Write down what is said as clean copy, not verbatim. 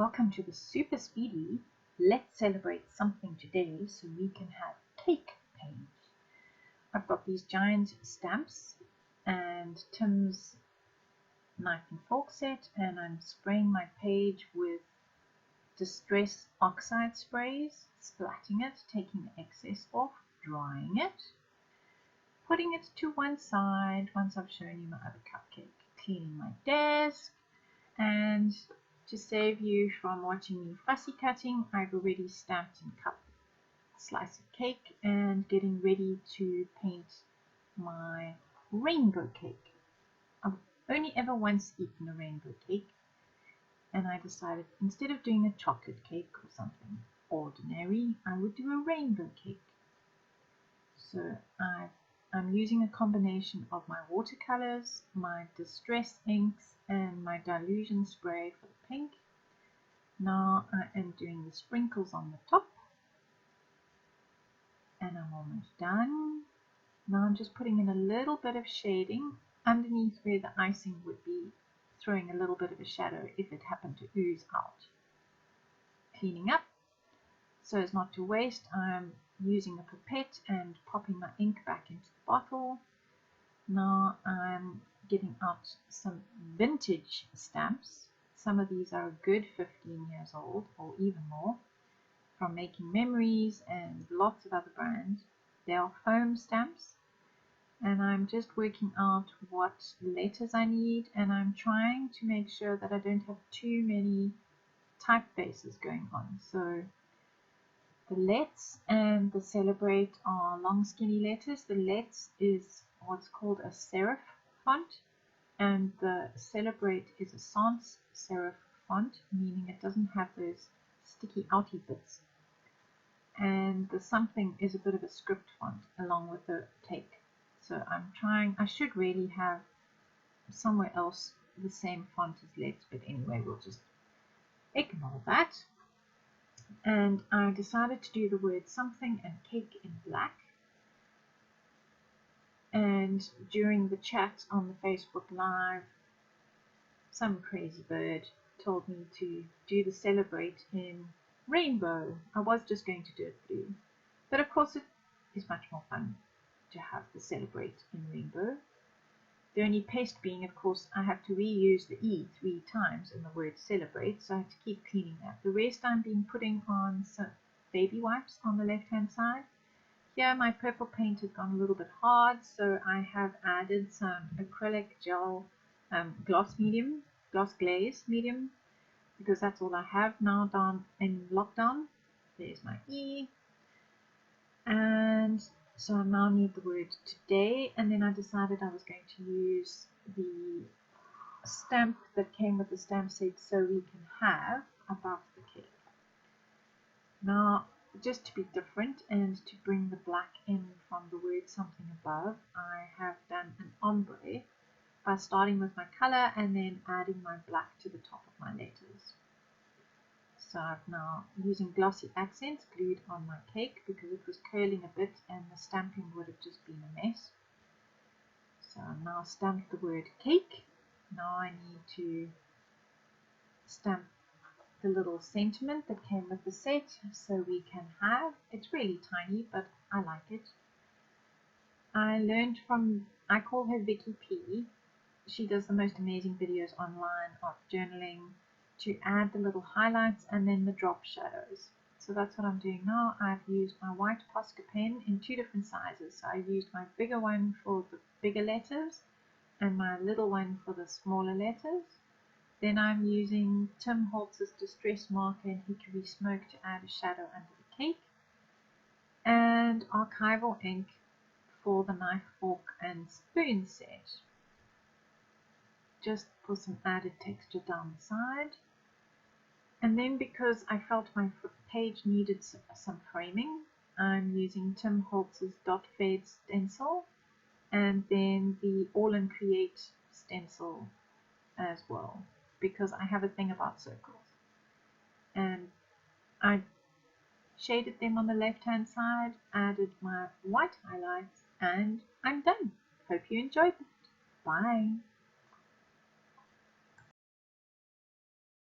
Welcome to the super speedy Let's Celebrate Something Today so we can have cake page. I've got these giant stamps and Tim's knife and fork set, and I'm spraying my page with Distress Oxide sprays, splatting it, taking the excess off, drying it, putting it to one side once I've shown you my other cupcake, cleaning my desk, and to save you from watching me fussy cutting, I've already stamped and cut a slice of cake and getting ready to paint my rainbow cake. I've only ever once eaten a rainbow cake, and I decided instead of doing a chocolate cake or something ordinary, I would do a rainbow cake. So I'm using a combination of my watercolors, my distress inks, and my dilution spray for the pink. Now I am doing the sprinkles on the top, and I'm almost done. Now I'm just putting in a little bit of shading underneath where the icing would be, throwing a little bit of a shadow if it happened to ooze out. Cleaning up so as not to waste, I'm using a pipette and popping my ink back into the bottle. Now I'm getting out some vintage stamps. Some of these are a good 15 years old or even more, from Making Memories and lots of other brands. They are foam stamps, and I'm just working out what letters I need, and I'm trying to make sure that I don't have too many typefaces going on. So the Let's and the Celebrate are long skinny letters. The Let's is what's called a serif font, and the Celebrate is a sans serif font, meaning it doesn't have those sticky outy bits. And the something is a bit of a script font along with the cake. So I should really have somewhere else the same font as Let's, but anyway, we'll just ignore that. And I decided to do the word something and cake in black. And during the chat on the Facebook Live, some crazy bird told me to do the Celebrate in rainbow. I was just going to do it blue, but of course it is much more fun to have the Celebrate in rainbow. The only pest being, of course, I have to reuse the E 3 times in the word Celebrate, so I have to keep cleaning that. The rest I've been putting on some baby wipes on the left hand side. Here my purple paint has gone a little bit hard, so I have added some acrylic gel gloss glaze medium, because that's all I have now down in lockdown. There's my E. And so I now need the word today, and then I decided I was going to use the stamp that came with the stamp set so we can have above the cake. Now, just to be different and to bring the black in from the word something above, I have done an ombre by starting with my color and then adding my black to the top of my letters. So I've now, using glossy accents, glued on my cake because it was curling a bit and the stamping would have just been a mess. So I've now stamped the word cake. Now I need to stamp the little sentiment that came with the set so we can have, it's really tiny but I like it. I call her Vicky P. She does the most amazing videos online of journaling, to add the little highlights and then the drop shadows. So that's what I'm doing now. I've used my white Posca pen in 2 different sizes. So I used my bigger one for the bigger letters and my little one for the smaller letters. Then I'm using Tim Holtz's Distress Marker and Hickory Smoke to add a shadow under the cake, and archival ink for the knife, fork and spoon set, just for some added texture down the side. And then because I felt my page needed some framing, I'm using Tim Holtz's Dot Fade stencil and then the All in Create stencil as well, because I have a thing about circles. And I shaded them on the left hand side, added my white highlights, and I'm done. Hope you enjoyed it. Bye.